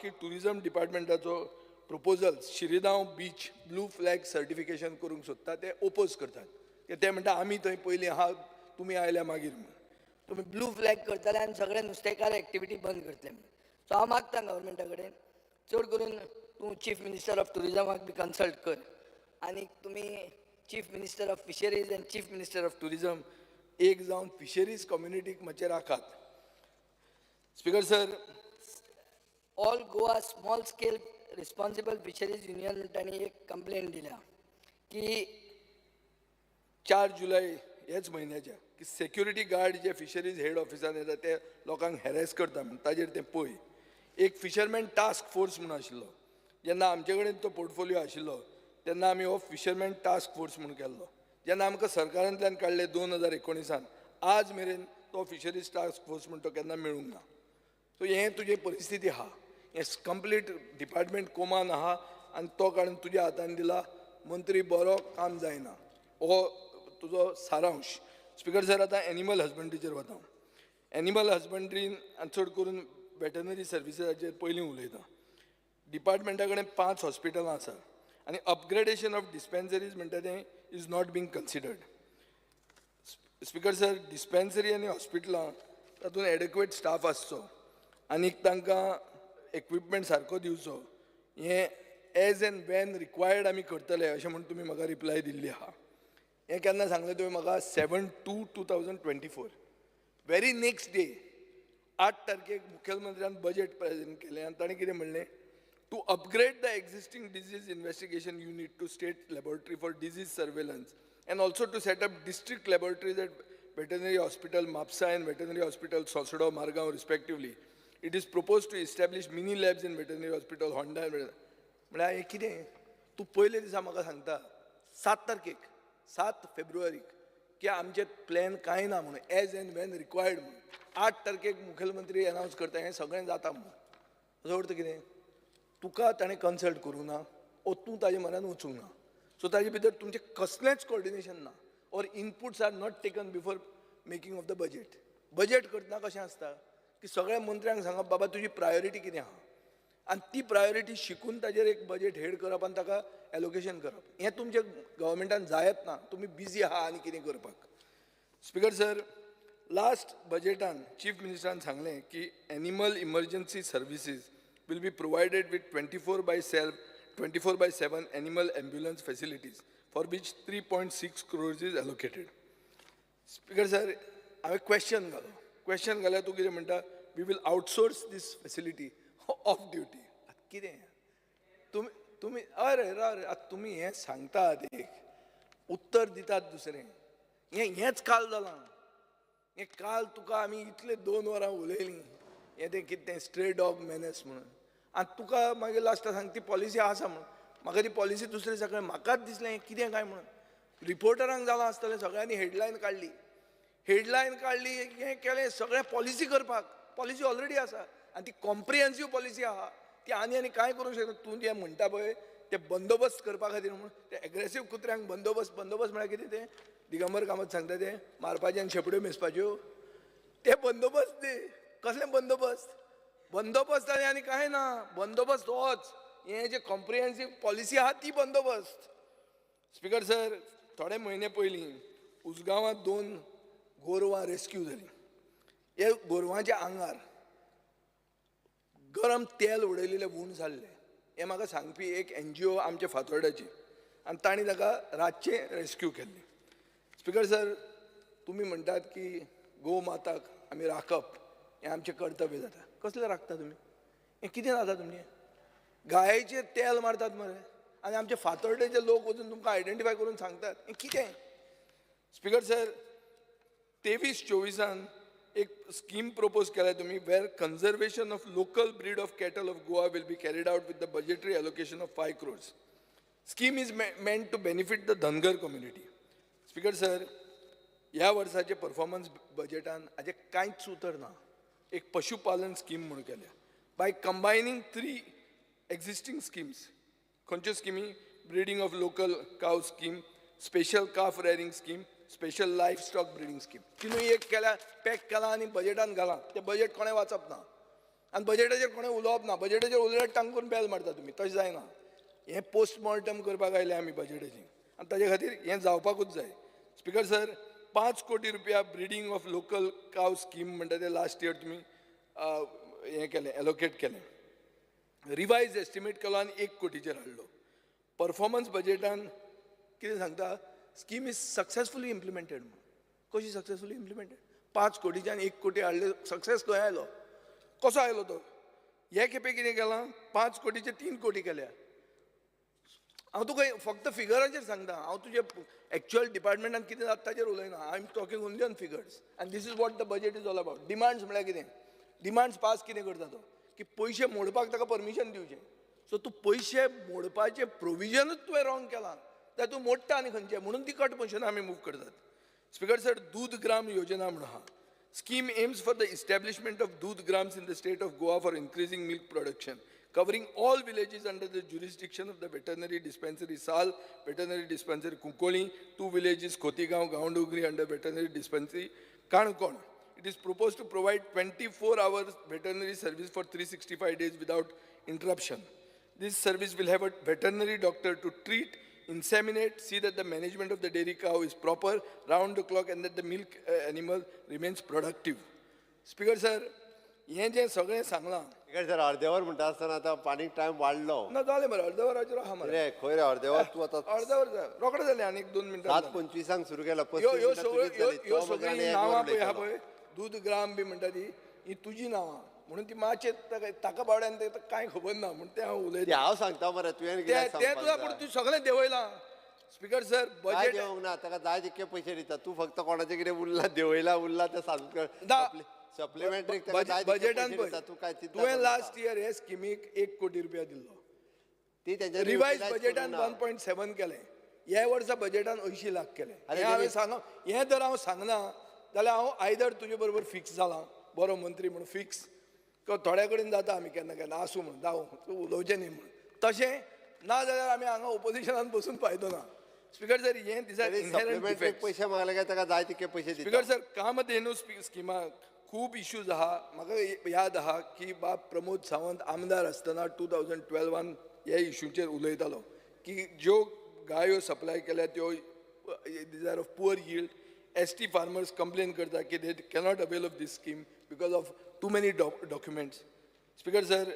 की टुरिझम डिपार्टमेंटाचो proposal Shirigao beach blue flag certification करूंक सोदता ते ओपोज करतात ते म्हणटा आमी थंय पयलीं आहा तुमी आयल्या मागीर म्हण तुम्ही ब्लू फ्लॅग करतले आनी सगळे नुस्तेकार एक्टिविटी बंद करतले सो हांव मागता गव्हर्मेंटा कडेन चड करून तूं चीफ मिनिस्टर ऑफ टुरिजमाक बी कन्सल्ट कर आनी तुमी chief minister of fisheries and chief minister of tourism एक जावन फिशरीज कम्युनिटीक मातशें राखात. Speaker sir, all Goa small scale responsible fisheries union तांणी एक कंप्लेंट दिल्या की 4 जुलय ह्याच म्हयन्याच्या की सेक्युरिटी गार्ड जे फिशरीज हेड ऑफिसान येता ते लोकांक हॅरेस करता म्हण ताजेर ते पळय. एक फिशरमॅन टास्क फोर्स म्हणून आशिल्लो. जेन्ना आमचे कडेन तो पोर्टफोलिओ आशिल्लो तेन्ना आमी हो फिशरमॅन टास्क फोर्स म्हणून केल्लो. जेन्ना आमकां सरकारांतल्यान काडले 2019 आज मेरेन तो फिशरीज टास्क फोर्स म्हणून तो केन्ना मेळूंक ना. सो हे तुजी परिस्थिती आहा. हे कंप्लीट डिपार्टमेंट कोमान आहा आनी तो काडून तुज्या हातान दिला. मंत्री बरो काम जायना हो तुजो सारांश. स्पीकर सर, आतां एनिमल हजबंड्रीचेर वता. एनिमल हजबंड्रीन चड करून वेटनरी सर्विसेसाचेर पयलीं उलयता. डिपार्टमेंटा कडेन 5 हॉस्पिटलां आसा आनी अपग्रेडेशन ऑफ डिस्पेन्सरीज म्हणटा तें is not being considered. Speaker sir, dispensary आनी हॉस्पिटलां तातूंत एडेक्वेट स्टाफ आसचो आनीक तांकां इक्विपमेंट सारको दिवचो हें एज एंड वेन रिक्वायर्ड आमी करतले अशें म्हणून तुमी म्हाका रिप्लाय दिल्ली आहा. हें केन्ना सांगलें तुवें म्हाका 7/2/2024 वेरी नेक्स्ट डे 8 तारखेक मुखेलमंत्र्यान बजेट प्रेजेंट केलें आनी ताणें कितें म्हणलें to upgrade the existing disease investigation unit to state laboratory for disease surveillance and also to set up district laboratories at veterinary hospital Mapsa and veterinary hospital Sosodo, Margaon respectively. It is proposed to establish mini labs in veterinary hospital Honda. म्हणल्यार हें कितें तूं पयले दिसा म्हाका सांगता 7 तारखेक 7 फेब्रुवारीक की आमचे प्लॅन कांय ना म्हणून एज एंड वेन रिक्वायर्ड म्हणून 8 तारखेक मुखेलमंत्री अनावन्स करता हें सगळें जाता म्हणून. म्हजो अर्थ कितें तुका ताणें कन्सल्ट करूं ना ओ तूं ताजे म्हऱ्यान वचूंक ना. सो ताजे भितर तुमचें कसलेंच कोऑर्डिनेशन ना or inputs are not taken before making of the budget. Budget करतना कशें आसता की सगळ्या मंत्र्यांक सांगप बाबा तुजी प्रायोरिटी कितें आहा आनी ती प्रायोरिटी शिकून ताजेर एक बजेट हेड करप आनी ताका एलोकेशन करप. हें तुमच्या गव्हर्मेंटान जायत ना. तुमी बिजी आहा आनी कितें करपाक. स्पीकर सर, लास्ट बजेटान चीफ मिनिस्टरान सांगलें की animal emergency services will be provided with 24/7 animal ambulance facilities for which 3.6 crores is allocated. Speaker sir, I have a question घालो तू कितें म्हणटा we will outsource this facility off duty. कितें तुम्ही अरे तुम्ही हें सांगतात एक उत्तर दितात दुसरें. हेंच काल जालां. हें काल तुका आमी इतले 2 वरां उलयलीं हें तें कितें स्ट्रे डॉग मॅनस म्हणून आनी तुका मागीर लास्टाक सांग ती पॉलिसी आसा म्हणून. म्हाका ती पॉलिसी दुसरे सकाळी म्हाकाच दिसलें हें कितें काय म्हणून. रिपोर्टरांक जालां आसतलें सगळ्यांनी हेडलायन काडली हें केलें सगळें पॉलिसी करपाक. पॉलिसी ऑलरेडी आसा आनी ती कॉम्प्रिहेन्सीव पॉलिसी आहा ती आनी कांय करूंक शकना. तूं जें म्हणटा पळय ते बंदोबस्त करपा खातीर म्हणून ते एग्रेसीव कुत्र्यांक बंदोबस्त म्हळ्यार कितें तें दिगंबर कामत सांगता तें मारपाचें आनी शेपड्यो मेजपाच्यो ते बंदोबस्त दी. कसलें बंदोबस्त आनी कांय ना. बंदोबस्त होच हें जे कॉम्प्रिहेन्सीव पॉलिसी आहा ती बंदोबस्त. स्पीकर सर, थोडे म्हयने पयलीं उसगांवांत 2 गोरवां रेस्क्यू जालीं. हे गोरवांच्या आंगार गरम तेल उडयलेले वूण जाल्ले. हें म्हाका सांगपी एक NGO आमच्या फातोर्डाची आनी तांणी ताका रातचें रेस्क्यू केल्लें. स्पीकर सर, तुमी म्हणटात की गो माताक आमी राखप हें आमचें कर्तव्य जाता. कसलें राखता तुमी? हें कितें जाता तुमचें? गायेचेर तेल मारतात मरे आनी आमचे फातोर्डेचे लोक वचून तुमकां आयडेंटिफाय करून सांगतात हें कितें? स्पीकर सर, 23-24 एक स्कीम प्रपोज केल्या तुमी where conservation of local breed of cattle of Goa will be carried out with the budgetary allocation of 5 crores. Scheme is meant to benefit the Dhangar community. Speaker sir, ह्या वर्साचे performance बजेटान हाजें कांयच उतर ना. एक पशुपालन स्कीम म्हणून केल्या बाय कंबायनींग 3 existing schemes. खंयच्यो स्किमी? Breeding of local cow scheme, special calf rearing scheme, special livestock breeding scheme. तिनूय एक केल्या पॅक केला आनी बजेटान घाला. तें बजेट कोणें वाचप ना आनी बजेटाचेर कोणें उलोवप ना. बजेटाचेर उलयल्यार टांगून बेल मारता तुमी. तशें जायना. हें पोस्ट मॉर्टम करपाक आयले आमी बजेटाचें आनी ताजे खातीर हें जावपाकूच जाय. स्पिकर सर, 5 कोटी रुपया breeding of local cow scheme म्हणटा ते लास्ट इयर तुमी हें केलें, एलोकेट केलें. रिवायज एस्टिमेट केलो आनी 1 कोटीचेर हाडलो. परफॉर्मन्स बजेटान कितें सांगता, स्कीम इज सक्सेसफुली इम्प्लिमेंटेड. कशी सक्सेसफुली इम्प्लिमेंटेड? 5 कोटीच्यान 1 कोटी हाडले. सक्सेस खंय आयलो? कसो आयलो तो? हे खेपे कितें केलां, 5 कोटीचे 3 कोटी केल्या. हांव तुका फक्त फिगराचेर सांगता. हांव तुजे एक्च्युअल डिपार्टमेंटान कितें जाता ताचेर उलयना. I am talking only on figures. आनी this is what the budget is all about. Demands म्हळ्यार कितें? डिमांड्स पास कितें करता तो, की पयशे मोडपाक ताका परमिशन दिवचें. सो तूं पयशे मोडपाचें प्रोविजनूच तुवें रॉंग केलां, जाल्यार तूं मोडटा आनी खंयचें. म्हणून ती कट मोशनां आमी मूव करतात. स्पिकर सर, दूध ग्राम योजना म्हणून आहा. Scheme aims for the establishment of Doodh Grams in the state of Goa for increasing milk production, covering all villages under the jurisdiction of the veterinary dispensary Sal, veterinary dispensary Kunkoli, 2 villages Khotigaon, Gaondugri under veterinary dispensary Kankon. It is proposed to provide 24 hours veterinary service for 365 days without interruption. This service will have a veterinary doctor to treat, inseminate, see that the management of the dairy cow is proper, round the clock, and that the milk animal remains productive. Speaker sir, हे जे सगळें सांगलां. Speaker sir, अर्देवर म्हणटा आसतना आतां पाणीक time वाडलो. ना जालें मरे, अर्दवराचेर आहा मरे. रे खंय रे अर्देवर तूं आतां अर्दवर रोखडें जालें आनी 1-2 मिनटां. 7:25 सुरू केला. ह्यो सगळीं नांवां पळय आहा पळय, दूध ग्राम बी म्हणटा ती, ही तुजी नांवां. म्हणून ती मातशें ताका बावड्यान कांय खबर ना म्हणून तें हांव उलयतां. हांव सांगता मरे, तुवें तें तुका पूण तूं सगळें देंवयलां. स्पिकर सर, बजेट देवंक ना, ताका जाय तितके पयशे दिता. तूं फक्त कोणाचें कितें उरला देंवयला उरला तें सांग. सप्लिमेंटरी बजेटान पळय, तुवें लास्ट इयर हे स्किमीक 1 कोटी रुपया दिल्लो. ती तेंच्या रिवायज बजेटान 1.7 केलें. ह्या वर्सा बजेटान 80 लाख केलें. हांवें सांगो, हें जर हांव सांगना जाल्यार हांव आयदर तुजे बरोबर फिक्स जालां, बरो मंत्री म्हणून फिक्स. थोड्या कडेन जाता आमी केन्ना केन्ना आसूं म्हणून, जावं तूं उलोवचें न्ही म्हणून. तशें ना जाल्यार आमी हांगा ओपोजिशनान बसून फायदो ना. स्पिकर सर, हें दिसा पयशे मागले काय ताका जाय तितके पयशे दिता. स्पिकर सर, कामधेनू स्किमाक खूब इश्यूज आहा. म्हाका याद आहा की बाब प्रमोद सावंत आमदार आसतना 2012 ह्या इश्यूचेर उलयतालो की ज्यो गायो सप्लाय केल्या त्यो these are of poor yield. ST farmers complain करता की they cannot avail of this scheme because of too many documents. Speaker sir,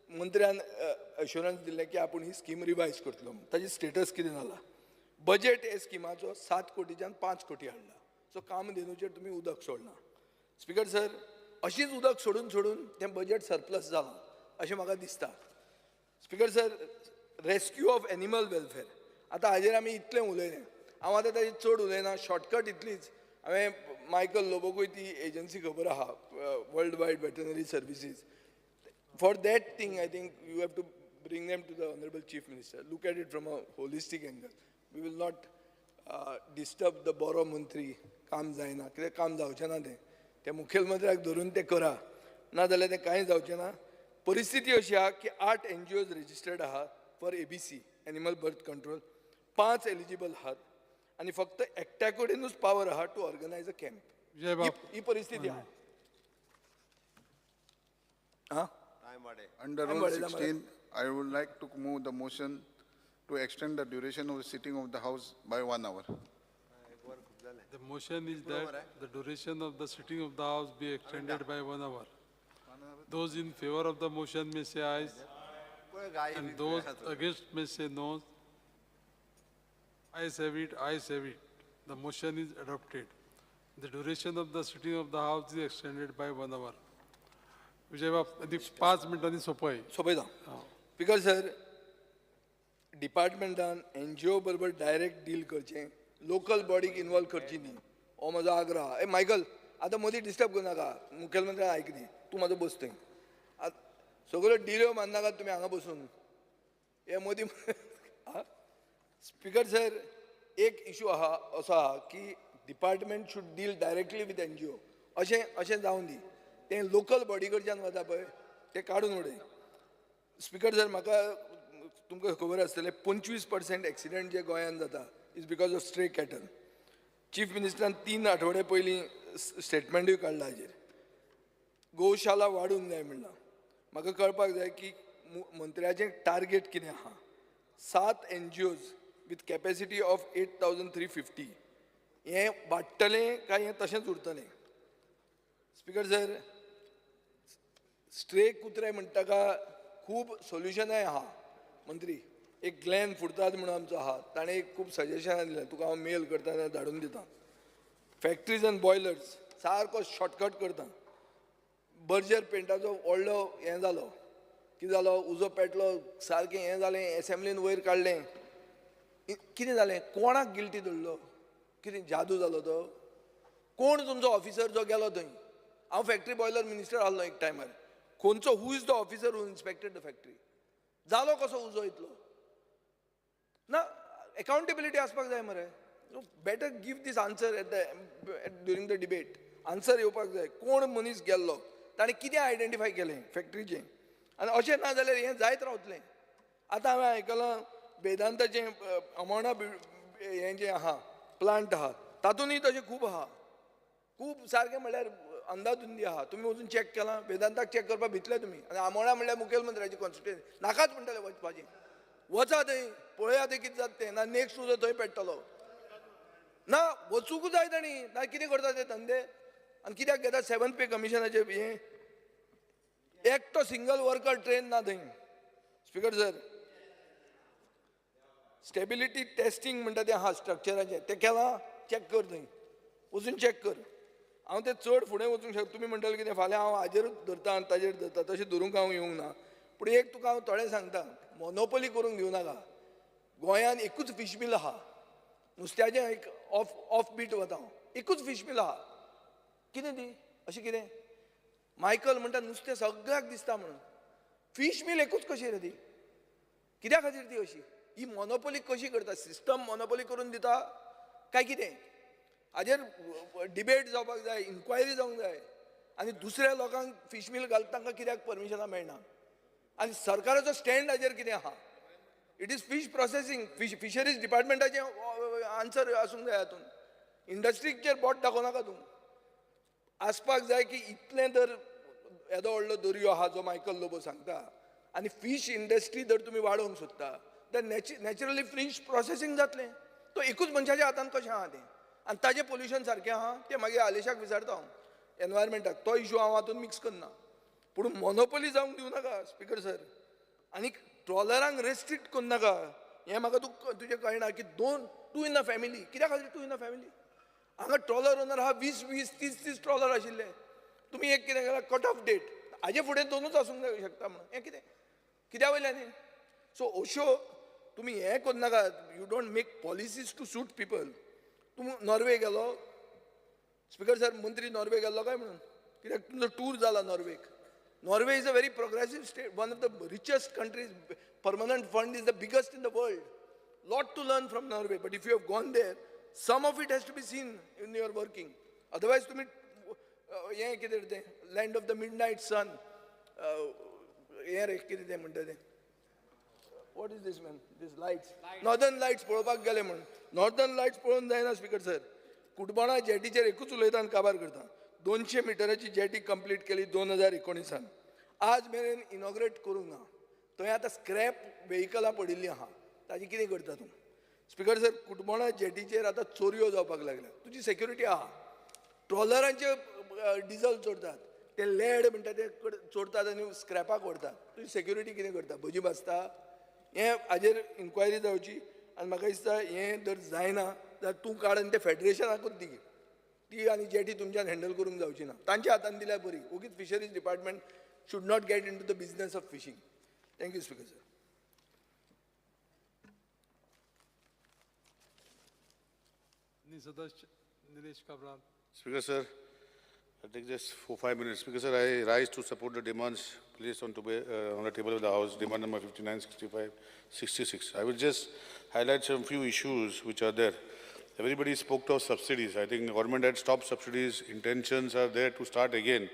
मंत्र्यान अश्युरन्स दिल्लें की आपूण ही स्कीम रिवायज करतलो. ताजी स्टेटस कितें जाला? बजेट हे स्किमाचो 7 कोटीच्यान 5 कोटी हाडला. सो कामधेनूचेर तुमी उदक सोडना. स्पिकर सर, अशीच उदक सोडून सोडून तें बजेट सरप्लस जालां अशें म्हाका दिसता. Speaker sir, rescue of animal welfare, आतां हाजेर आमी इतलें उलयलें. हांव आतां ताजेर चड उलयना. शॉर्टकट इतलीच. हांवें मायकल लोबोकूय ती एजन्सी खबर आहा, world wide veterinary services. For that thing I think you have to bring them to the honourable chief minister. Look at it from a holistic angle. We will not disturb the बरो मंत्री. काम जायना, कितें काम जावचें ना तें मुखेलमंत्र्याक धरून तें करा, नाजाल्यार तें कांय जावचें ना. परिस्थिती अशी आहा की 8 NGOs रजिस्टर्ड आहा for ABC, animal birth control. 5 eligible आहात आनी फक्त एकट्या कडेनूच पावर आहा टू ऑर्गनायज अ कॅम्प. ही परिस्थिती आहा. Under Rule 16, I would like to move the motion to extend the duration of the sitting of the House by 1 hour. The motion is that the duration of the sitting of the House be extended by 1 hour. Those in favor of the motion may say ayes, and those against may say no. Ayes have it, ayes have it. The motion is adopted. The duration of the sitting of the House is extended by 1 hour. विजय बाब, आधी 5 मिनिटांनी सोपय. सोपयता. Speaker sir, डिपार्टमेंटान NGO बरोबर direct deal करचें, local बॉडीक involve करची न्ही, हो म्हजो आग्रह. ए मायकल, आतां मदीं डिस्टर्ब करूं नाका. मुखेलमंत्र्यान आयक न्ही, तूं म्हाजो बस थंय. सगळ्यो डिल्यो मारनाकात तुमी हांगा बसून. हे मदीं स्पिकर सर, एक इशू आहा असो आहा की department should deal directly with NGO. अशें जावं दी. तें लोकल बॉडी कडच्यान वता पळय तें काडून उडय. स्पिकर सर, म्हाका तुमकां खबर आसतलें 25% एक्सिडेंट जे गोंयांत जाता is because of stray cattle. Chief मिनिस्टरान 3 आठवडे पयलीं स्टेटमेंटूय काडला हाजेर. गोशाला वाडूंक जाय म्हणलां. म्हाका कळपाक जाय की मंत्र्याचें टार्गेट कितें आहा 7 NGOs विथ कॅपेसिटी ऑफ 8,350 हें वाडटलें काय हें तशेंच उरतलें? स्पीकर सर, स्ट्रे कुत्रे म्हणटा का खूब सोल्युशनाय आहा मंत्री. एक ग्लॅन फुर्ताद म्हणून आमचो आहा, ताणें एक खूब सजेशनां दिलें, तुका हांव मेल करता आनी धाडून दिता. फॅक्टरीज एंड बॉयलर्स सारको शॉर्टकट करता. बर्जर पेंटाचो व्हडलो हें जालो, कितें जालो, उजो पेटलो, सारकें हें जालें, एसेंब्लीन वयर काडलें. कितें जालें? कोणाक गिल्टी धरलो? कितें जादू जालो तो? कोण तुमचो ऑफिसर जो गेलो थंय? हांव फॅक्टरी बॉयलर मिनिस्टर आहलो एक टायमार. खंयचो who is the officer who inspected the factory? जालो कसो उजो इतलो? ना, अकाउंटेबिलिटी आसपाक जाय मरे. Better give this answer during the debate. Answer येवपाक जाय. कोण मनीस गेल्लो, ताणें कितें आयडेंटिफाय केलें फॅक्टरीचें, आनी अशें ना जाल्यार हें जायत रावतलें. आतां हांवें आयकलां वेदांताचें अमोणा हें जें आहा प्लांट आहा, तातूंतय तशें खूब आहा. खूब सारकें म्हणल्यार अंदाधुंदी आहा. तुमी वचून चॅक केलां? वेदांताक चॅक करपाक भितले तुमी? आनी आमोणा म्हणल्यार मुखेलमंत्र्याची कॉन्स्टिट्युएन्सी. नाकाच म्हणटले वचपाचें. वचा थंय, पळया तें कितें जाता तें. ना नेक्स्ट उजो थंय पेट्टलो. ना, वचूंक जाय तांणी. ना कितें करता ते धंदे? आनी कित्याक घेता 7th पे कमिशनाचे हें? एकटो सिंगल वर्कर ट्रेन ना थंय. स्पीकर सर, स्टेबिलिटी टेस्टिंग म्हणटा तें आहा स्ट्रक्चराचें, तें केलां? चॅक कर थंय, वचून चॅक कर. हांव तें चड फुडें वचूंक शकता. तुमी म्हणटले कितें फाल्यां हांव हाजेरूच धरता आनी ताजेर धरता, तशें धरूंक हांव येवंक ना. पूण एक तुका हांव थोडें सांगता, मोनोपोली करूंक दिवं नाका. गोंयांत एकूच फीश मील आहा. नुस्त्याचें एक ऑफ बीट वता हांव. एकूच फीश मील आहा. कितें ती? अशें कितें? मायकल म्हणटा नुस्तें सगळ्याक दिसता म्हणून. फीश मील एकूच कशी रे ती? कित्या खातीर ती अशी? ही मोनोपोली कशी करता? सिस्टम मोनोपोली करून दिता काय कितें? हाजेर डिबेट जावपाक जाय, इन्क्वायरी जावंक जाय. आनी दुसऱ्या लोकांक फीश मील घालता तांकां कित्याक परमिशनां मेळना? आनी सरकाराचो स्टँड हाजेर कितें आहा? It is fish processing. Fisheries डिपार्टमेंटाचें आन्सर आसूंक जाय हातून. इंडस्ट्रीचेर बोट दाखोवनाका तूं. आसपाक जाय की इतलें जर येदो व्हडलो दर्यो आहा जो मायकल लोबो सांगता, आनी फीश इंडस्ट्री जर तुमी वाडोवंक सोदता, तर नॅचरली फीश प्रोसेसींग जातलें. तो एकूच मनशाच्या हातांत कशें आहा तें? आनी ताजें पोल्युशन सारकें आहा? तें मागीर आलेशाक विचारता हांव, एनवायरमेंटाक. तो इशू हांव हातून मिक्स करना. पूण मोनोपोली जावंक दिवं नाका स्पीकर सर. आनी ट्रॉलरांक रेस्ट्रिक्ट करूं नाका. हें म्हाका तुजें कळना की टू इन अ फॅमिली. कित्या खातीर टू इन अ फॅमिली? हांगा ट्रॉलर ओनर आहा 20-20, 30-30 ट्रॉलर आशिल्ले. तुमी एक कितें केलां? Cut off date. हाजे फुडें 2च आसूंक शकता म्हणून. हें कितें? कित्या वयल्यान हें? सो अश्यो तुमी हें करूं नाका. You don't make policies to suit people. तूं नॉर्वे गेलो? स्पीकर सर, मंत्री नॉर्वे गेल्लो काय म्हणून? कित्याक तुमचो टूर जाला नॉर्वेक. Norway is a very progressive state, one of the richest countries. Permanent fund is the biggest in the world. Lot to learn from Norway. But if you have gone there, some of it has to be seen in your working. Otherwise, to meet land of the midnight sun. What is this, man? These lights. Northern lights. Northern lights पळोवन जायना speaker sir. कुडबाणा जेटीचेर एकूच उलयता आनी काबार करता. 200 मिटराची jetty complete केली 2019. आज मेरेन इनॉग्रेट करूंक ना. थंय आतां स्क्रॅप व्हेहिकलां पडिल्लीं आहा. ताजी कितें करता तूं? स्पीकर सर, कुडबाणा जेटीचेर आतां चोरयो जावपाक लागल्या. तुजी सेक्युरिटी आहा? ट्रॉलरांचे डिझल चोरतात, ते लेड म्हणटा ते चोरतात आनी स्क्रॅपाक व्हरतात. तुजी सेक्युरिटी कितें करता? भजी भाजता? हें हाजेर इन्क्वायरी जावची. आनी म्हाका दिसता हें जर जायना जाल्यार तूं काड आनी तें फेडरेशनाकूच दी. ती आनी जेटी तुमच्यान हँडल करूंक जावची ना. तांच्या हातान दिल्यार बरी. ओगीच fisheries department should not get into the business of fishing. Thank you, Speaker, sir. Nilesh Kabral. Speaker, sir, I'll take just 4-5 minutes. Speaker, sir, I rise to support the demands placed on the table of the House, demand number 59, 65, 66. I will just highlight some few issues which are there. Everybody spoke of subsidies. I think the government had stopped subsidies. Intentions are there to start again.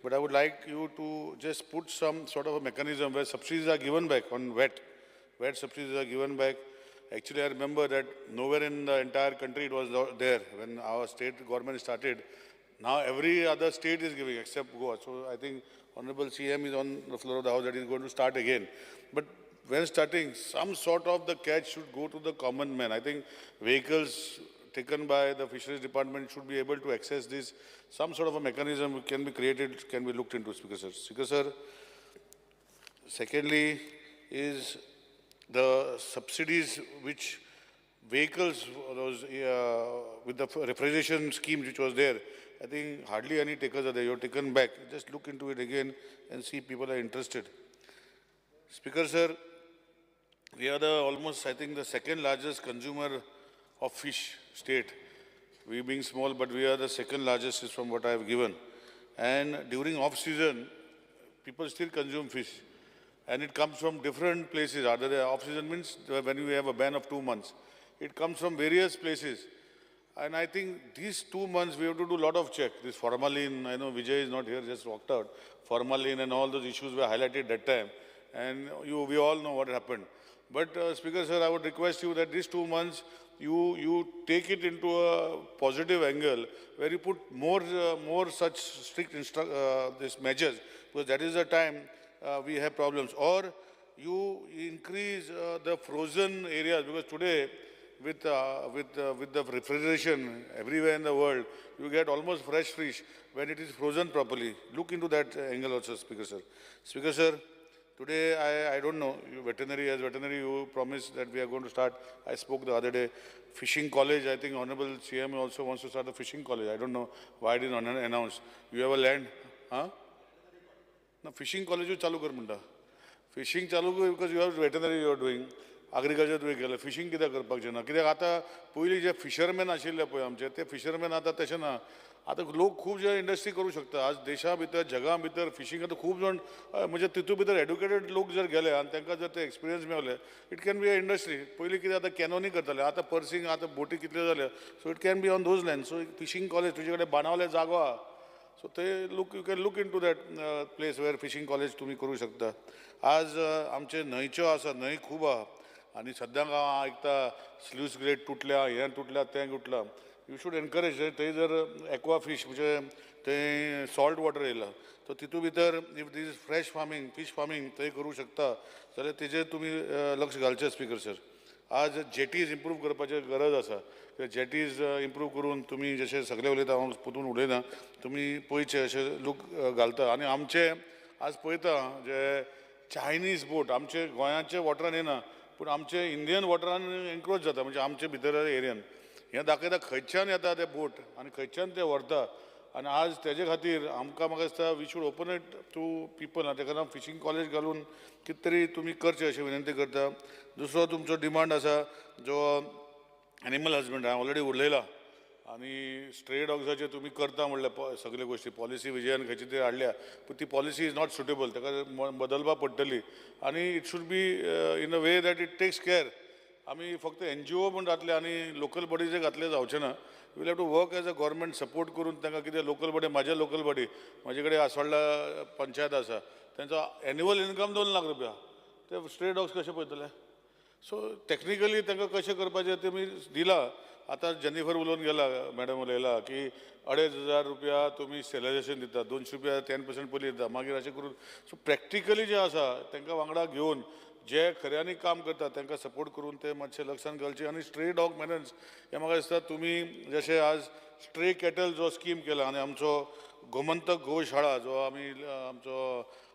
But I would like you to just put some sort of a mechanism where subsidies are given back on wet. Wet subsidies are given back. Actually, I remember that nowhere in the entire country it was there when our state government started. Now every other state is giving except Goa. So I think Honorable CM is on the floor of the House that is going to start again. But when starting, some sort of the catch should go to the common man. I think vehicles taken by the Fisheries Department should be able to access this. Some sort of a mechanism can be created, can be looked into, Speaker sir. Speaker sir, secondly is the subsidies which vehicles, those with the refrigeration scheme which was there, I think hardly any takers are there. You're taken back. Just look into it again and see people are interested. Speaker sir, we are the almost, I think, the second largest consumer of fish state. We being small, but we are the second largest is from what I have given. And during off season, people still consume fish. And it comes from different places. Other than off season means when we have a ban of 2 months. It comes from various places. And I think these 2 months we have to do a lot of check. This formalin, I know Vijay is not here, just walked out. Formalin and all those issues were highlighted that time. And we all know what happened. But Speaker sir, I would request you that these 2 months, you take it into a positive angle where you put more such strict these measures, because that is the time we have problems. Or you increase the frozen areas, because today with the refrigeration everywhere in the world, you get almost fresh fish when it is frozen properly. Look into that angle also, Speaker sir. Speaker sir, today I don't know, as veterinary you promised that we are going to start. I spoke the other day, fishing college. I think Honorable CM also wants to start a fishing college. I don't know why it is not announced. You have a land, huh? No, fishing college you chalu kar munda. Fishing chalu kar because you have veterinary you are doing. Agriculture तुम्ही केलं fishing कित्याक करपाक जायना कित्याक आतां पयलीं जे fisherman आशिल्ले पळय आमचे ते फिशरमॅन आतां तशें ना आतां लोक खूब जे इंडस्ट्री करूं शकता आज देशा भितर जगा भितर फिशींग आतां खूब जाण म्हणजे तितून भितर एड्युकेटेड लोक जर गेले आनी तांकां जर ते एक्सपिरियन्स मेळले it can be a industry पयलीं कितें आतां कॅनोनी करताले आतां पर्सिंग आतां बोटी कितल्यो जाल्या so it can be on those land so fishing college तुजे कडेन बाणावले जागो आहा सो ते you can look into that place where fishing college तुमी करूं शकता आज आमचे न्हंयच्यो आसा न्हंय खूब आहा आणि सद्याक हांव आयकता स्लूस ग्रेट तुटल्या हें तुटल्या तें तुटलां यू शूड एनकरेज थंय जर एक्वा फीश म्हणजे थंय सॉल्ट वॉटर येयला सो तितून भितर if this fresh farming fish farming थंय करूं शकता जाल्यार तेजेर तुमी लक्ष घालचें स्पीकर सर आज जेटीज इम्प्रूव करपाची गरज आसा जेटीज इम्प्रूव करून तुमी जशें सगळे उलयता हांव पोतून उलयना तुमी पयचे अशें लूक घालता आनी आमचे आज पळयता जे चायनीज बोट आमचे गोंयाचे वॉटरान येना पूण आमचे इंडियन वॉटरान एन्क्रोच जाता म्हणजे आमचे भितर एरियान हें दाखयता खंयच्यान येता ते बोट आनी खंयच्यान ते व्हरता आनी आज तेजे खातीर आमकां म्हाका दिसता we should open it to people तेका लागून फिशींग कॉलेज घालून कितें तरी तुमी करचें अशें विनंती करता दुसरो तुमचो डिमांड आसा जो एनिमल हजबंड हांवें ऑलरेडी उलयला आनी स्ट्रे डॉग्साचे तुमी करता म्हणल्यार सगळे गोश्टी पॉलिसी विजयान खंयची तरी हाडल्या पूण ती पॉलिसी इज नॉट सुटेबल ताका बदलपाक पडटली आनी it should be in a way that it takes care आमी फक्त NGO म्हूण घातले आनी लोकल बॉडीजे घातले जावचे ना will have to work as a government support करून तांकां कितें लोकल बॉडी म्हाजे लोकल बॉडी म्हाजे कडेन आसवाडला पंचायत आसा तांचो एन्युअल इनकम 2 लाख रुपया ते स्ट्रे डॉग्स कशे पळयतले सो टॅक्निकली तांकां कशें करपाचें तुमी दिला आतां जेनिफर उलोवन गेला मॅडम उलयला की 2,500 रुपया तुमी स्टेलायझेशन दिता 200 रुपया 10% पयलीं दिता मागीर अशें करून सो प्रॅक्टिकली जें आसा तांकां वांगडा घेवन जे खऱ्यांनी काम करता तांकां सपोर्ट करून ते मातशें लक्षांत घालचें आनी स्ट्रे डॉग मेनन्स हें म्हाका दिसता तुमी जशें आज स्ट्रे कॅटल जो स्कीम केला आनी आमचो गोमंतक गोशाळा जो आमी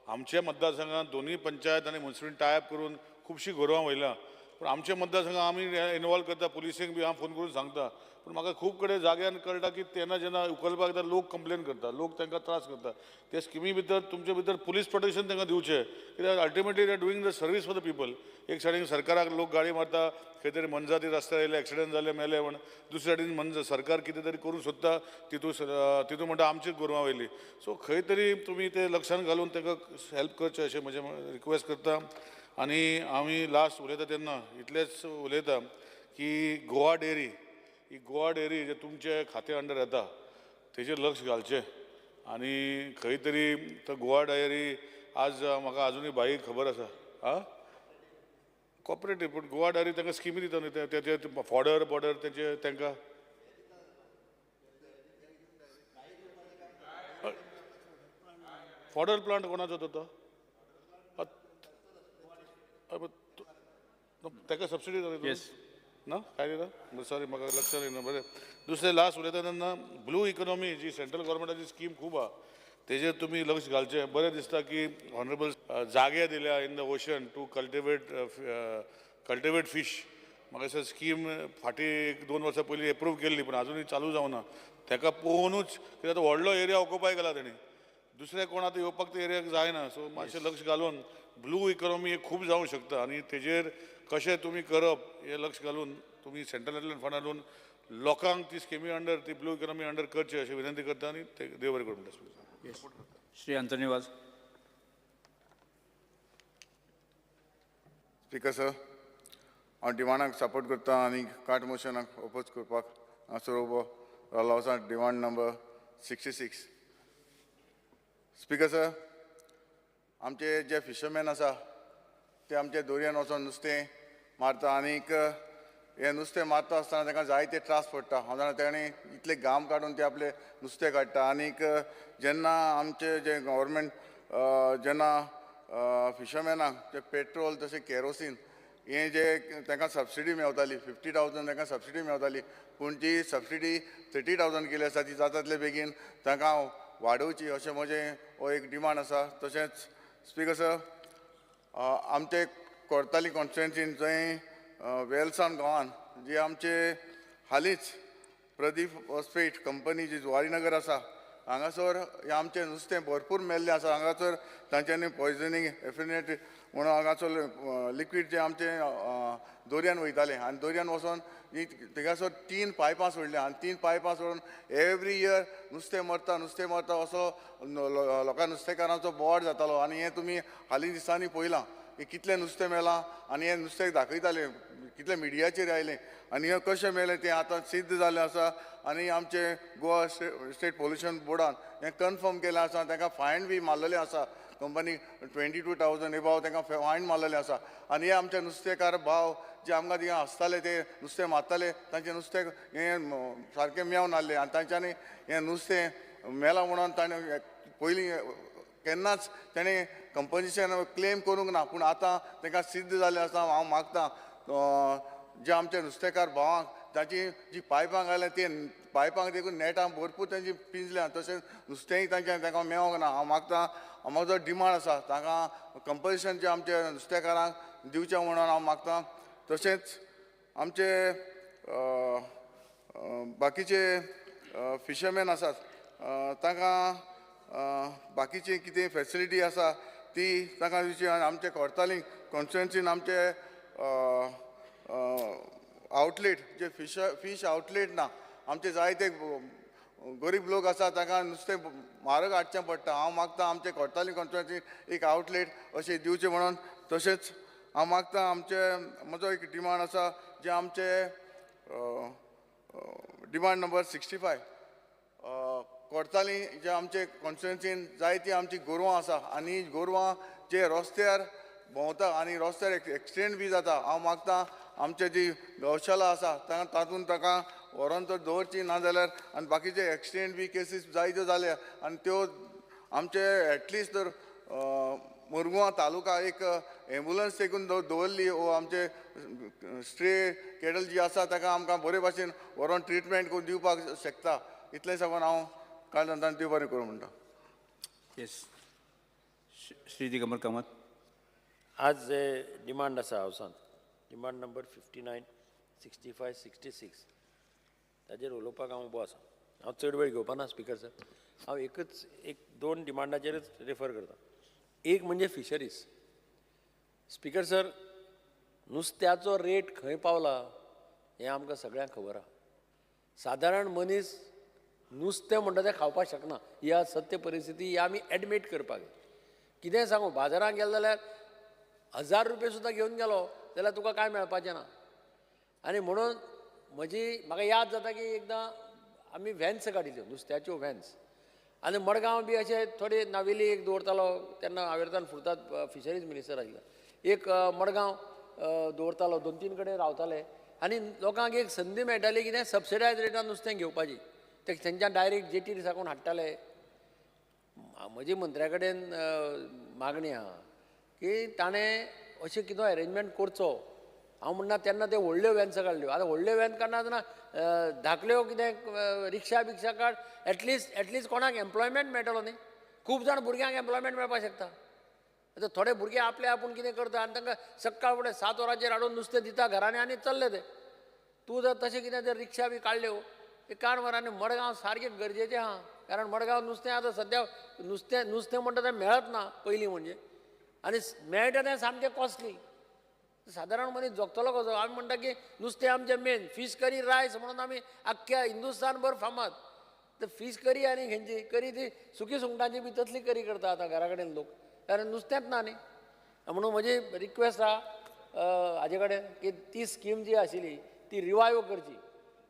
आमचे मतदारसंघात दोनूय पंचायत आनी म्युनिसिपल टायप करून खुबशीं गोरवां वयल्या पूण आमच्या मतदारसंघात आमी इनवॉल्व करता पुलिसेक बी हांव फोन करून सांगता पूण म्हाका खूब कडेन जाग्यान कळटा की तेन्ना जेन्ना उखलपाक येता लोक कंप्लेन करता लोक तांकां त्रास करता ते स्किमी भितर तुमचे भितर पुलीस प्रोटेक्शन तांकां दिवचें कित्याक ultimately they are doing the service for the people एक सायडीन सरकाराक लोक गाडी मारता खंय तरी मनजाती रस्त्यार येयले एक्सिडेंट जाले मेले म्हण दुसरे सायडीन सरकार कितें तरी करूं सोदता तितून म्हणटा आमचीच गोरवां वयली सो खंय तरी तुमी ते लक्षांत घालून तांकां हेल्प करचें अशें म्हजें रिक्वेस्ट करता आनी आमी लास्ट उलयता तेन्ना इतलेंच उलयता की गोवा डेअरी ही गोवा डेअरी जे तुमचे खाते अंडर येता तेजेर लक्ष घालचें आनी खंय तरी तो गोवा डेअरी आज म्हाका आजुनूय बाईक खबर आसा आं कॉपरेटीव पूण गोवा डेअरी तांकां स्किमी दिता न्ही तेचे फॉडर बॉर्डर तेचे तांकां फॉडर प्लांट कोणाचो तो ताका सबसिडी ना काय दिता सॉरी म्हाका लक्षात येना बरें दुसरें लास्ट उलयता तेन्ना ब्लू इकॉनॉमी जी सेंट्रल गव्हर्मेंटाची स्कीम खूब आहा तेजेर तुमी लक्ष घालचें बरें दिसता की ऑनरेबल जागे दिल्या in the ocean to cultivate fish म्हाका दिसता स्कीम फाटीं 1-2 वर्सां पयलीं एप्रूव केल्ली पूण आजुनूय चालू जावना ताका पळोवनूच कित्याक तो व्हडलो एरिया ऑक्युपाय केला तेणी दुसरे कोण आतां येवपाक त्या एरियाक जायना सो मातशें लक्ष घालून ब्लू इकॉनॉमी एक खूब जावंक शकता आनी तेजेर कशें तुमी करप हें लक्ष घालून तुमी सेंट्रलांतल्यान फंड हाडून लोकांक ती स्किमी अंडर ती ब्लू इकॉनॉमी अंडर करची अशी विनंती करता आनी ते देव बरें करूं म्हणटा श्री अंतनी वाज स्पीकर सर हांव डिमांडाक सपोर्ट करता आनी कार्ट मोशनाक ओपोज करपाक हांगासर उबो रावलो आसा डिमांड नंबर 66 स्पीकर सर आमचे जे फिशरमॅन आसा ते आमचे दर्यान वचोन नुस्तें मारता आनीक हे नुस्तें मारता आसतना ताका जायते त्रास पडटा हांव जाणा तेणी इतले घाम काडून ते आपले नुस्तें काडटा आनीक जेन्ना आमचे जे गव्हर्मेंट जेन्ना फिशरमॅनाक जे पेट्रोल तशें केरोसीन हे जे तांकां सबसिडी मेवताली 50,000 तांकां सबसिडी मेवताली पूण ती सबसिडी 30,000 केली आसा ती जाता तितले बेगीन तांकां वाडोवची अशें म्हजें हो एक डिमांड आसा तशेंच स्पीकर सर आमचे कोर्ताली कॉन्स्टिट्युएन्सीन जंय वेलसावन गांवान जे आमचे हालींच प्रदीप फॉस्फेट कंपनी जी जुवारीनगर आसा हांगासर हे आमचें नुस्तें भरपूर मेल्लें आसा हांगासर तांच्यांनी पॉयझनींग एफिनेट म्हणून हांगासर लिक्वीड जे आमचे दर्यान वयताले आनी दर्यान वचोन थिंगासर 3 पायपां सोडल्या आनी 3 पायपां सोडून एवरी इयर नुस्तें मरता असो लोकां नुस्तेकारांचो बोवाड जातालो आनी हें तुमी हालीं दिसांनी पळयलां की कितलें नुस्तें मेलां आनी हें नुस्तें दाखयताले कितले मिडियाचेर आयलें आनी हें कशें मेलें तें आतां सिद्ध जाल्लें आसा आनी आमचे गोवा स्टेट पोल्युशन बोर्डान हें कन्फर्म केलें आसा तांकां फायन बी मारलेलें आसा कंपनी 22,000 एबाव तांकां फायन मारलेलें आसा आनी हे आमचे नुस्तेकार भाव जे आमकां थिंगा आसताले ते नुस्तें मारताले तांचें नुस्तें हें सारकें मेवन आहलें आनी तांच्यांनी हें नुस्तें मेलां म्हणून ताणें पयलीं केन्नाच तेणें कंपनीचेर क्लेम करूंक ना पूण आतां तांकां सिद्ध जाल्लें आसा हांव मागतां जे आमचे नुस्तेकार भावांक तांची जी पायपां घायल्या ते पायपांक देखून नेटां भरपूर तेंची पिंजल्या तशेंच नुस्तेंय तांकां मेळोंक ना हांव मागतां म्हाजो डिमांड आसा तांकां कंपल्शन जे आमचे नुस्तेकारांक दिवचें म्हणून हांव मागतां तशेंच आमचे बाकीचे फिशरमॅन आसात तांकां बाकीची कितें फॅसिलिटी आसा ती तांकां दिवची आनी आमचे कोर्ताली कॉन्स्टिट्युएन्सीन आमचे आउटलेट जे फीश आउटलेट ना आमचे जायते गरीब लोक आसा तांकां नुस्तें म्हारग हाडचें पडटा हांव मागतां आमचे कोर्ताली कॉन्स्टिट्युएन्सीन एक आउटलेट अशें दिवचें म्हणून तशेंच हांव मागतां म्हजो एक डिमांड आसा जे आमचे डिमांड नंबर 65 कोर्ताली जे आमचे कॉन्स्टिट्युएन्सीन जायतीं आमची गोरवां आसा आनी गोरवां जे रस्त्यार भोंवता आनी रस्त्यार एक्सिडेंट बी जाता हांव मागतां आमचे जी गौशाला आसा तातूंत ताका व्हरोन तर दवरची नाजाल्यार आनी बाकीचे एक्सिडेंट बी केसीस जायत्यो जाल्या आनी त्यो आमचे एटलिस्ट तर मुरगांव तालुका एक एम्बुलन्स देखून दवरली वो आमचे स्ट्रे केडल जी आसा ताका आमकां बरे भाशेन व्हरोन ट्रिटमेंट करून दिवपाक शकता इतलें सांगून हांव काळजांतल्यान देव बरें करूं म्हणटा येस श्री दिगंबर कामत आज जे डिमांड आसा हावसांत डिमांड नंबर 59, 65, 66 ताजेर उलोवपाक हांव उबो आसा हांव चड वेळ घेवपा ना स्पिकर सर हांव एक दोन डिमांडाचेरच रेफर करता एक म्हणजे फिशरीज स्पिकर सर नुस्त्याचो रेट खंय पावला हें आमकां सगळ्यांक खबर आहा सादारण मनीस नुस्तें म्हणटा तें खावपाक शकना ही आज सत्य परिस्थिती ही आमी एडमीट करपाक जाय कितेंय सांगू बाजारांत गेलो जाल्यार 1000 रुपया सुद्दां घेवन गेलो जाल्यार तुका कांय मेळपाचें ना आनी म्हणून म्हाका याद जाता की एकदां आमी व्हॅन्स काडिल्ल्यो नुस्त्याच्यो व्हॅन्स आनी मडगांव बी अशें थोडी नावेली एक दवरतालो तेन्ना हांवें फुर्तात फिशरीज मिनिस्टर आशिल्लो एक मडगांव दवरतालो 2-3 कडेन रावताले आनी लोकांक एक संदी मेळटाली कितें सबसिडायज रेटान नुस्तें घेवपाची तेंच्यान डायरेक्ट जेटीर साकून हाडटाले म्हजी मंत्र्या कडेन मागणी आहा की ताणें अशें कितें अरेंजमेंट करचो. हांव म्हणना तेन्ना ते व्हडल्यो व्हॅन्स काडल्यो. आतां व्हडल्यो व्हॅन काडना धाकल्यो कितें रिक्षा बिक्षा काड. एटलिस्ट कोणाक एम्प्लॉयमेंट मेळटलो न्ही. खूब जाण भुरग्यांक एम्प्लॉयमेंट मेळपाक शकता. आतां थोडे भुरगे आपले आपूण कितें करता आनी तांकां सकाळ फुडें 7 वरांचेर हाडून नुस्तें दिता घरांनी आनी चल्ले ते. तूं जर तशें कितें जर रिक्षा बी काडल्यो एक वरांनी मडगांव सारकें गरजेचें आहा. कारण मडगांव नुस्तें आतां सद्या नुस्तें म्हणटा तें मेळत ना पयलीं म्हणजे. आनी मेळटा तें सामकें कॉस्टली. सादारण मनीस जगतलो कसो. आमी म्हणटा की नुस्तें आमचें मेन फीश करी रायस म्हणून आमी आख्ख्या हिंदुस्तानभर फामाद. तर फीश करी आनी खंयची करी ती सुकी सुंगटांची बी तसली करी करता आतां घरा कडेन लोक. कारण नुस्तेंच ना न्ही. म्हणून म्हजी रिक्वेस्ट आहा हाजे कडेन की ती स्कीम जी आशिल्ली ती रिवायव करची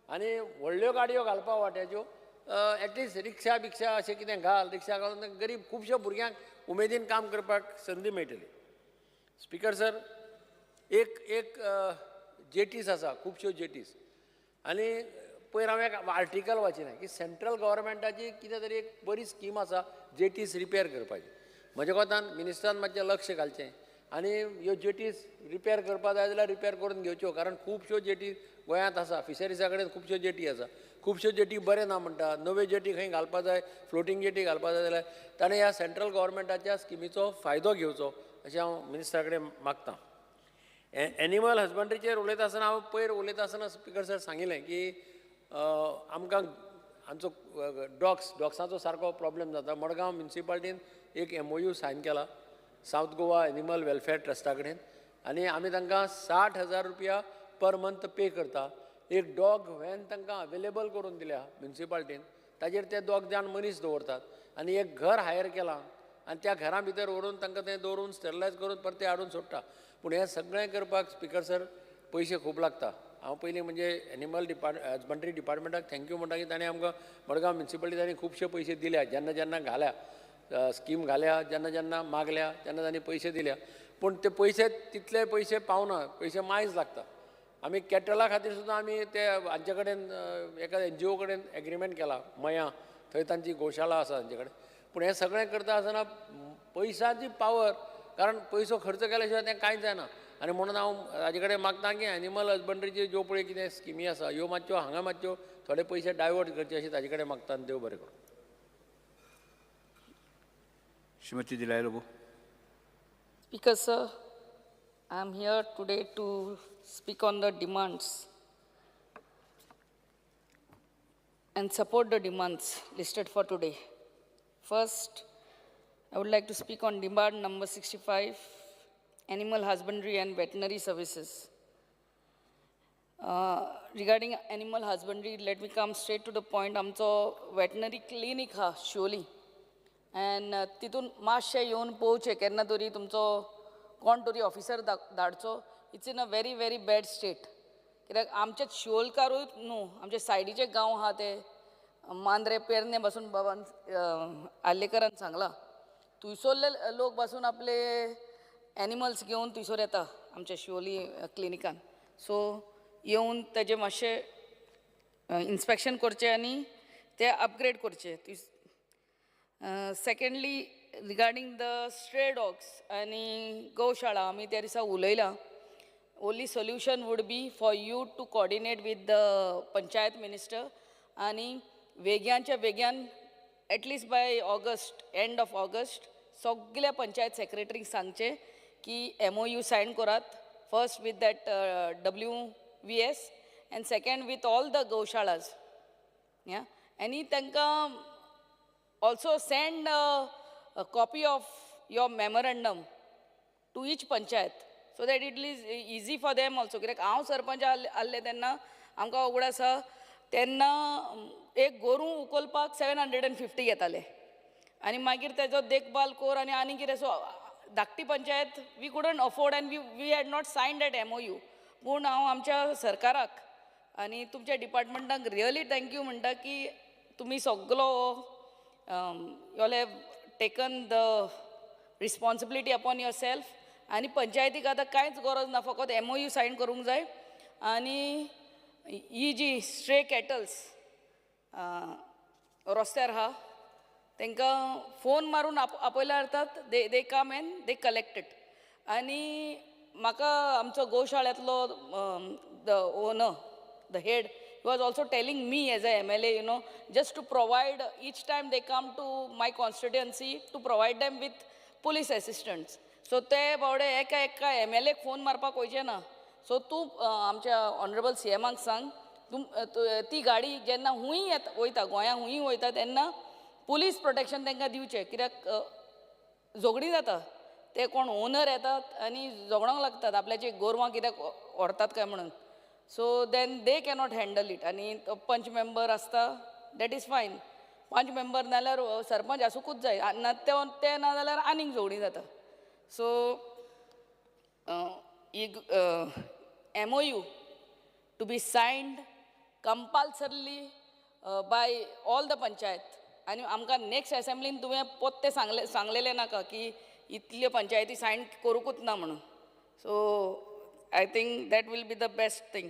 आनी व्हडल्यो गाडयो घालपा वाट्याच्यो एटलिस्ट रिक्षा बिक्षा अशें कितें घाल. रिक्षा घालून गरीब खुबश्या भुरग्यांक उमेदीन काम करपाक संदी मेळटली. स्पिकर सर, एक जेटीस आसा खुबश्यो जेटीस. आनी पयर हांवें एक आर्टिकल वाचिल्लें की सेंट्रल गव्हर्मेंटाची कितें तरी एक बरी स्कीम आसा जेटीस रिपेर करपाची. म्हज्या कोतान मिनिस्टरान मातशें लक्ष घालचें आनी ह्यो जेटीस रिपेर करपा जाय जाल्यार रिपेर करून घेवच्यो. कारण खुबश्यो जेटी गोंयांत आसा. फिशरीजा कडेन खुबश्यो जेटी आसा. खुबश्यो जेटी बरें ना म्हणटा. नव्यो जेटी खंय घालपा जाय फ्लोटींग जेटी घालपा जाय जाल्यार ताणें ह्या सेंट्रल गव्हर्मेंटाच्या स्किमीचो फायदो घेवचो अशें हांव मिनिस्टरा कडेन मागतां. एनिमल हजबंड्रीचेर उलयता आसतना हांव पयर उलयता आसतना स्पिकर सर सांगिल्लें की आमकां आमचो डॉग्साचो सारको प्रॉब्लेम जाता. मडगांव म्युनिसिपालिटीन एक MOU सायन केला सावथ गोवा एनिमल वेलफेअर ट्रस्टा कडेन आनी आमी तांकां 60,000 रुपया पर मंथ पे करता. एक डॉग व्हॅन तांकां अवेलेबल करून दिल्या म्युनिसिपालिटीन. ताजेर ते दोग जाण मनीस दवरतात आनी एक घर हायर केलां आनी त्या घरा भितर व्हरून तांकां तें दवरून स्टॅरिलायज करून परते हाडून सोडटा. पूण हें सगळें करपाक स्पिकर सर पयशे खूब लागता. हांव पयलीं म्हणजे एनिमल हजबंड्री डिपार्टमेंटाक थँक्यू म्हणटा की ताणें आमकां मडगांव म्युनिसिपालिटींनी खुबशे पयशे दिल्या. जेन्ना घाल्या स्कीम घाल्या जेन्ना मागल्या तेन्ना तांणी पयशे दिल्या. पूण ते पयशे तितले पयशे पावना. पयशे मायज लागता. आमी कॅटला खातीर सुद्दां आमी ते हांचे कडेन एका NGO कडेन एग्रीमेंट केला मया. थंय तांची गोशाळा आसा तांचे कडेन. पूण हें सगळें करता आसतना पयशांची पावर. कारण पयसो खर्च केल्या शिवाय तें कांयच जायना. आनी म्हणून हांव हाजे कडेन मागतां की एनिमल हजबंड्रीच्यो ज्यो पळय कितें स्किमी आसा ह्यो मातश्यो हांगा मातश्यो थोडे पयशे डायवर्ट करचे अशें ताजे कडेन मागता. आनी देव बरें करूं. श्रीमती दिलाय Lobo. Speaker sir, I am here today to speak on the demands and support the demands listed for today. First, I would like to speak on demand number 65, animal husbandry and veterinary services. Regarding animal husbandry, let me come straight to the point. आमचो veterinary clinic हा Siolim. N तितून मातशें येवन पळोवचें केन्ना तरी तुमचो कोण तरी ऑफिसर धाडचो. It's in a very very bad state. कित्याक आमचे शिवोलकारूय न्हू आमचे सायडीचे गांव आहा ते मांद्रे पेरने पासून बाबान आल्लेकरान सांगला थंयसरले लोक पासून आपले एनिमल्स घेवन थंयसर येता आमच्या शिवोली क्लिनिकान. सो येवन तेजें मातशें इन्स्पेक्शन करचें आनी ते अपग्रेड करचे. Secondly, regarding the stray dogs and Goshala, आमी त्या दिसा उलयला. Only solution would be for you to coordinate with the Panchayat Minister आणि वेग्यांच्या वेग्यान at least by August, end of August, सगळ्या पंचायत सेक्रेटरीक सांगचे की MOU sign करात. First with that WVS and second with all the Goshalas. Yeah, आणि तांकां also send a copy of your memorandum to each panchayat so that it is easy for them also. कित्याक हांव सरपंच आसलें तेन्ना आमकां वगड आसा तेन्ना एक गोरू उखलपाक 750 घेताले आनी मागीर तेजो देखभाल कोर आनी कितें. सो धाकटी panchayat we couldn't afford and we had not sign that MOU. पूण हांव आमच्या सरकाराक आनी तुमच्या डिपार्टमेंटाक रियली थँक्यू म्हणटा की तुमी सगळो you all have taken the responsibility upon yourself. आणि पंचायतीक आतां कांयच गरज ना फकत MOU सायन करूंक जाय. आनी ही जी स्ट्रे कॅटल्स रस्त्यार आहा तांकां फोन मारून आपयल्यार येतात, they come and they collect it. आनी म्हाका आमचो गोशाळ्यांतलो the owner, the head, he was also telling me as a MLA, just to provide, each time they come to my constituency, to provide them with police assistants. So ते बावडे एका MLA phone मारपाक वयचे ना. So तूं आमच्या honourable CMाक सांग, ती गाडी जेन्ना हूंय वयता, गोंया हूंय वयता तेन्ना पुलीस प्रोटेक्शन तांकां दिवचें, कित्याक झगडीं जाता. ते कोण ओनर येतात आनी झगडोंक लागतात आपल्याची गोरवां कित्याक व्हरतात काय म्हणून. So then they cannot handle it. आनी तो पंच मेंबर आसता, दॅट इज फायन. पंच मेंबर नाल्यार सरपंच आसूंकूच जाय, ते ना जाल्यार आनीक झगडीं जाता. So MOU to be signed compulsorily by all the panchayat. आनी आमकां नेक्स्ट असेंब्लीन तुवें पोत्ते सांगलेलें नाका की इतल्यो पंचायती सायन करूंकूच ना म्हणून. So I think that will be the best thing.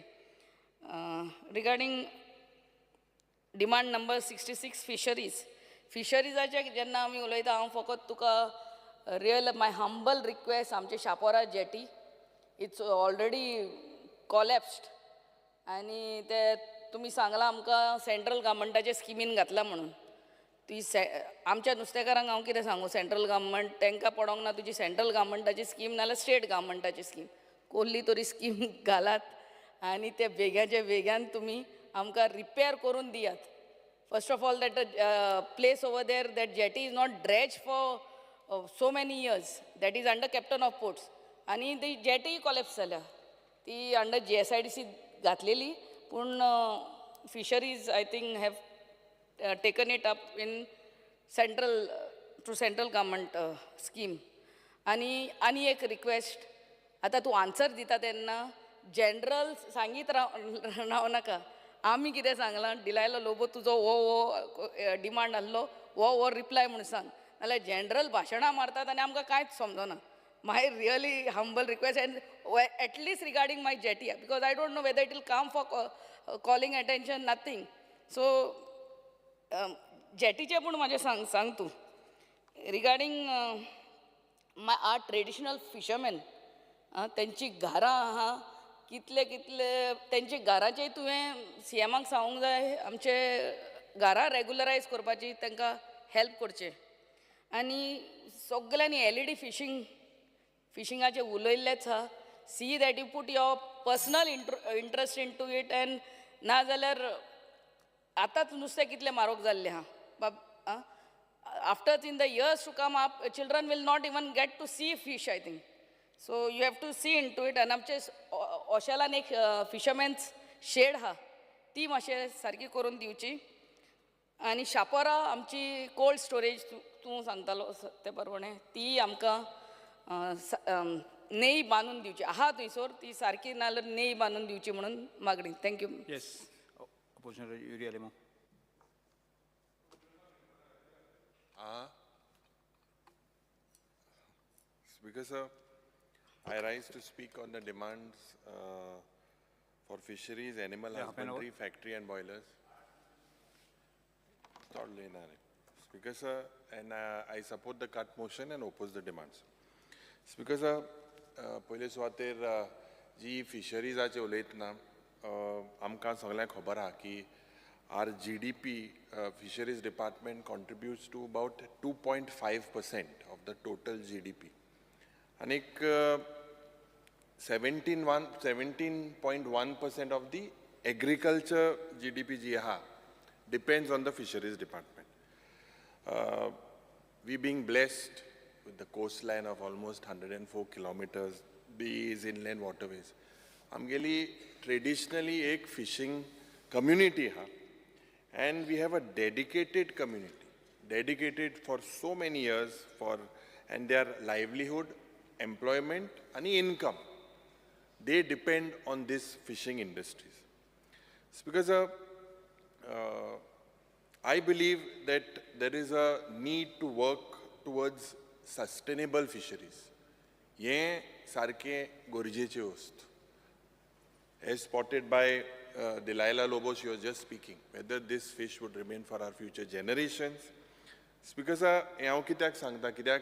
Regarding demand number 66 फिशरीजाचे जेन्ना आमी उलयता, हांव फकत तुका रियल माय हंबल रिक्वेस्ट, आमचे Chapora jetty it's already collapsed. आनी ते तुमी सांगलां आमकां सेंट्रल गव्हर्मेंटाचे स्किमीन घातला म्हणून. ती आमच्या नुस्तेकारांक हांव कितें सांगू, सेंट्रल गव्हर्मेंट तांकां पडोंक ना तुजी सेंट्रल गव्हर्मेंटाची स्कीम नाल्यार स्टेट गव्हर्मेंटाची स्कीम. कसली तरी स्कीम घालात आनी ते बेग्याचे बेग्यान तुमी आमकां रिपेर करून दियात. First of all that place over there, that jetty is not dredge for so many years, that is under captain of ports. आनी ती जेटी कॉलेप्स जाल्या, ती अंडर GSIDC घातलेली, पूण fisheries I think have taken it up in central government scheme. आनी एक request, आतां तूं आन्सर दिता तेन्ना जनरल सांगीत राव नाका. आमी कितें सांगलां, डिलायलो लोबो तुजो हो डिमांड आहलो, हो रिप्लाय म्हणून सांग, नाल्यार जनरल भाशणां मारतात आनी आमकां कांयच समजना. My really humble request, and at least regarding my jetty, because I don't know whether it will come for calling attention, nothing. So जेटीचे पूण म्हाजें सांग तूं रिगार्डींग आर ट्रेडिशनल फिशरमॅन, तेंची घरां आहा, कितले तेंची घराचेय तुवें CMाक सांगूंक जाय, आमचे घरां रेगुलरायज करपाची, तांकां हेल्प करचें. आनी सगल्यांनी LED फिशिंगाचे उलयल्लेच आहा. See that you put your personal interest into it, and नाजाल्यार आतांच नुस्तें कितलें म्हारग जाल्लें आहा. After in the years to come up, children will not even get to see fish, I think. So you have to see into it. आनी आमचे ओशेलान एक फिशरमॅन्स शेड आहा, ती मातशें सारकी करून दिवची. आनी शापोरा आमची कोल्ड स्टोरेज तूं सांगतालो ते परवणे, ती आमकां नेई बांदून दिवची आहा थंयसर, ती सारकी नाल्यार नेई बांदून दिवची म्हणून मागणी. Thank you. Yes. Opposition Yuri Alimo. Speaker sir, I rise to speak on the demands for fisheries, animal husbandry, factory and boilers. Speaker sir, and I support the cut motion and oppose the demands. Speaker sir, पयले सुवातेर जी फिशरीजाचे उलयतना आमकां सगळ्यांक खबर आहा की our GDP, fisheries department contributes to about 2.5% of the total GDP. And 17.1% of the agriculture GDP ji depends on the fisheries department. We being blessed with the coastline of almost 104 kilometers, these inland waterways. Amgeli traditionally एक fishing community ha, and we have a dedicated community, dedicated for so many years and their livelihood, employment and income, they depend on this fishing industries. It's because I believe that there is a need to work towards sustainable fisheries. Ye sarke gorjeche ost. As spotted by Delilah Lobo, she was just speaking, whether this fish would remain for our future generations, because हांव कित्याक सांगता कित्याक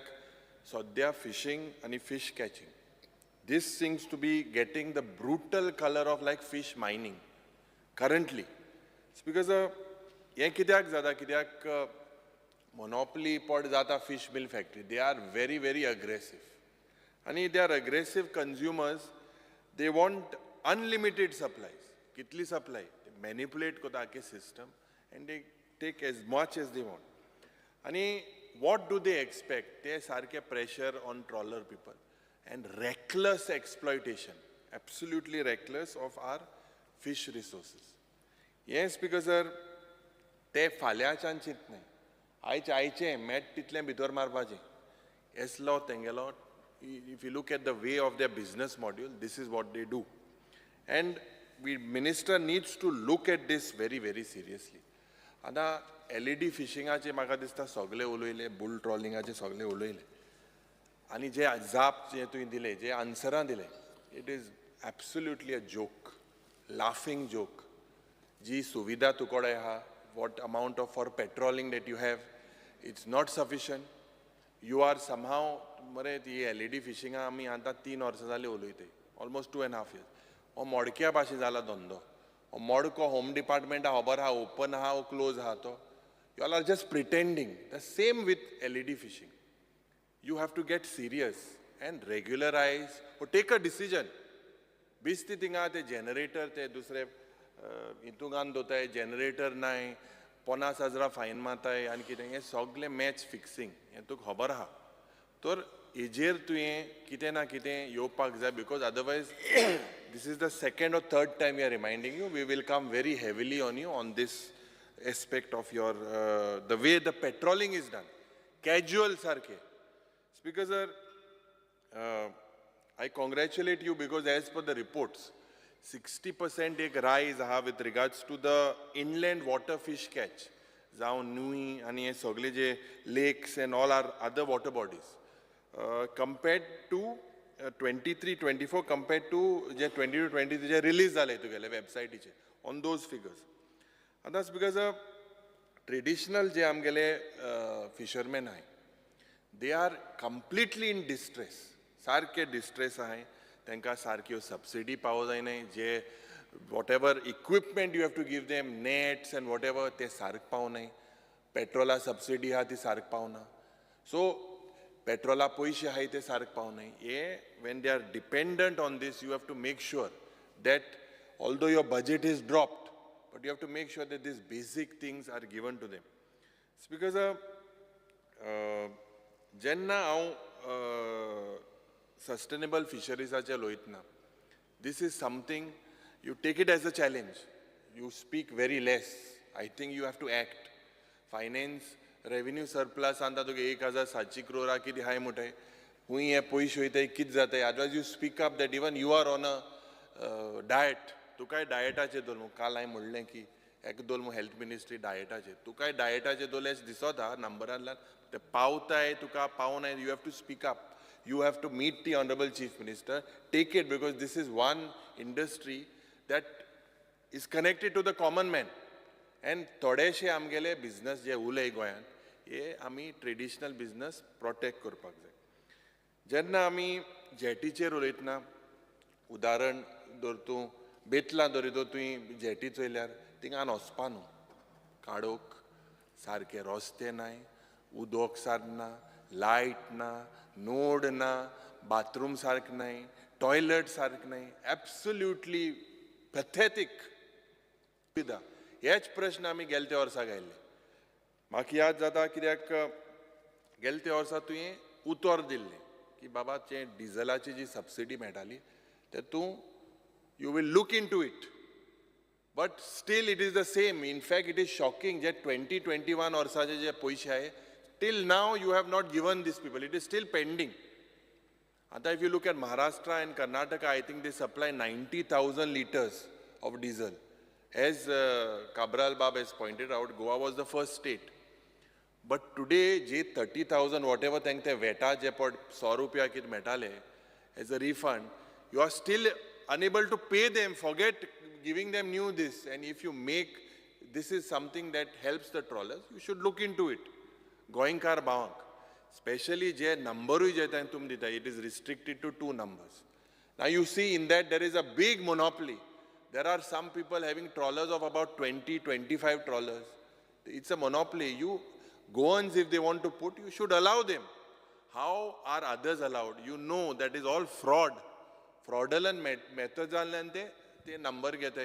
सद्या fishing आनी fish catching this seems to be getting the brutal color of like fish mining currently. It's because हे कित्याक जाता कित्याक monopoly pod jata fish mill factory, they are very, very aggressive. And they are aggressive consumers, they want unlimited supplies. Kitli supply, they manipulate kota ke system and they take as much as they want. And what do they expect? They sarke pressure on trawler people and reckless exploitation, absolutely reckless of our fish resources. Yes, because ते फाल्याच्यान चिंत नाय आयचे आयचे मेट तितलें भितर मारपाचें येसलो तेंगेलो. If you look at the way of their business model, this is what they do. And the minister needs to look at this very, very seriously. आतां LED फिशिंगाचे म्हाका दिसता सगळे उलयले, बुल ट्रॉलिंगाचे सगळे उलयले. आणि जे जाप जे तुवें दिले, जे आन्सरां दिले, it is absolutely a joke, laughing joke. जी सुविधा तुकोडे आहा, what amount of for patrolling that you have, it's not sufficient. You are somehow, मरे ती LED फिशिंग आमी आतां 3 वर्सां जाली उलयताय, almost 2.5 years. हो मोडक्या भाशे जाला धंदो. हो मोडको होम डिपार्टमेंटा खबर आहा, ओपन आहा, ओ क्लोज आहा तो. You all are just pretending. The same with LED fishing. You have to get serious and regularize or take a decision. बिस्ती थिंगा ते जनरेटर ते दुसरे हितूंगान दोताय जनरेटर नाय 50,000 फायन मारताय आनी कितें हें सगळें मॅच फिक्सिंग हें तुका खबर आहा. तर हेजेर तुवें कितें ना कितें येवपाक जाय because otherwise this is the second or third time we are reminding you. We will come very heavily on you on this aspect of your the way the patrolling is done. Casual sarke. Because I congratulate you because as per the reports, 60% एक rise aha with regards to the inland water fish catch. जावन न्हूय आनी हे सगळे जे lakes and all our other water bodies. Compared to 23-24 compared to जे 22-23 जे release जाले तुगेले वेबसायटीचे on those figures. And that's because traditional जे आमगेले fishermen आहाय, they are completely in distress. सारके distress आहाय. तांकां सारक्यो subsidy पावो जायनाय. जे whatever equipment you have to give them, nets and whatever, ते सारक पावनाय. पेट्रोला subsidy आहा ती सारक पावना. So पेट्रोला पयशे आहाय ते सारक पावनाय. हे when they are dependent on this, you have to make sure that although your budget is dropped, but you have to make sure that these basic things are given to them. It's because जेन्ना हांव sustainable fisheries लोयतना, this is something you take it as a challenge. You speak very less. I think you have to act. Finance, revenue surplus आंता तुगे 1,700 crore कितें हाय मुठाय. हुंय हे पयशे वयताय कितें जाताय. Otherwise you speak up that even you are on a diet. तुकाय डायटाचेर दोल. काल हांवें म्हणलें की एक दोल हेल्थ मिनिस्ट्री डायटाचेर. तुकाय डायटाचेर दोलेस दिसत आहा नंबरांतल्यान. ते पावताय तुका पावनाय. You have to speak up. You have to meet the Honorable Chief Minister. Take it because this is one industry that is connected to the common man. And थोडेशे आमगेले business जे उलय गोंयान, हे आमी traditional business protect करपाक जाय. जेन्ना आमी जेटीचेर उलयतना, उदाहरण धर तूं बेतलां धरितो तुवें जेटी चोयल्यार थिंगान वचपा न्हू. काडोक सारके रस्ते नाय, उदक सारक ना, लायट ना, नोड ना, बाथरूम सारक नाय, टॉयलेट सारक नाय. एब्सोल्युटली पॅथेटीक सुविधा. हेच प्रश्न आमी गेले त्या वर्सा घायल्ले. म्हाका याद जाता कित्याक गेले त्या वर्सा तुवें उतर दिल्लें की बाबा जे डिझलाची जी सबसिडी मेळटाली ते तूं you will look into it. But still it is the same. In fact, it is shocking that 2021 वर्साचे जे पयशे आहाय, till now you have not given these people. It is still pending. Ata if you look at Maharashtra and Karnataka, I think they supply 90,000 liters of diesel. As Cabral Bab has pointed out, Goa was the first state. But today, je 30,000 whatever thank the VETA je pod 100 rupiya kit metale as a refund, you are still unable to pay them. Forget giving them new this. And if you make this is something that helps the trawlers, you should look into it. गोंयकार भावांक specially जे नंबरूय जे तुमी दिता it is restricted to 2 numbers. Now you see in that there is a big monopoly. There are some people having trawlers of about 20, 25 trawlers. It's a monopoly. You Goans, if they want to put, you should allow them. How are others allowed? You know that is all fraud. Fraudulent methods they number get.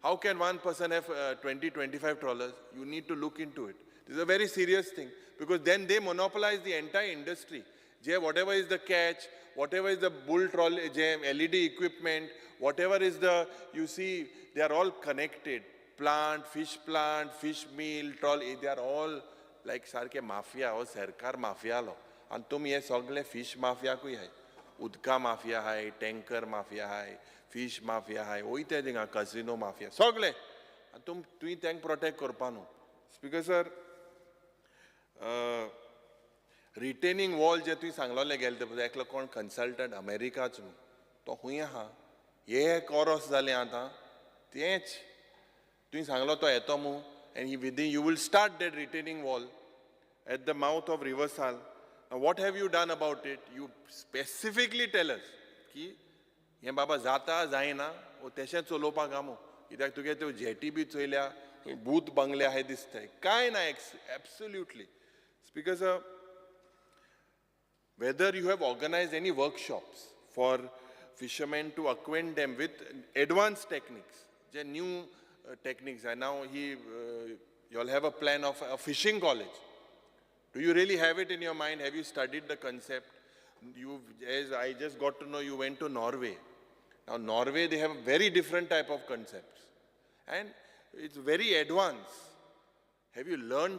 How can one person have 20, 25 trawlers? You need to look into it. This is a very serious thing because then they monopolize the entire industry. Whatever is the catch, whatever is the bull troll, LED equipment, whatever is the, you see, they are all connected. Plant, fish meal, troll, they are all like sarke mafia or sarkar mafia lo. And tum ye sogle fish mafia koi hai. Udka mafia hai, tanker mafia hai, fish mafia hai, oite dinga casino mafia. Sogle. And tum tank protect korpanu. Speaker sir, retaining wall जे तुवें सांगलोले गेले ते एकलो कोण consultant अमेरिकाचो तो खूंय आहा हे कोरस जालें आतां तेंच तुवें सांगलो तो येतो मू and within you will start that retaining wall at the mouth of river Sal what have you done about it you specifically tell us की हें बाबा जाता जायना वो तेशें चलोवपाक आमो कित्याक तुगे त्यो जेटी बी चोयल्या भूत बंगले आहाय दिसताय कांय ना absolutely speaker sir whether you have organized any workshops for fishermen to acquaint them with advanced techniques, the new techniques, and now you all have a plan of a fishing college. Do you really have it in your mind? Have you studied the concept? As I just got to know, you went to Norway. Now, Norway, they have a very different type of concepts, and it's very advanced. Have you learned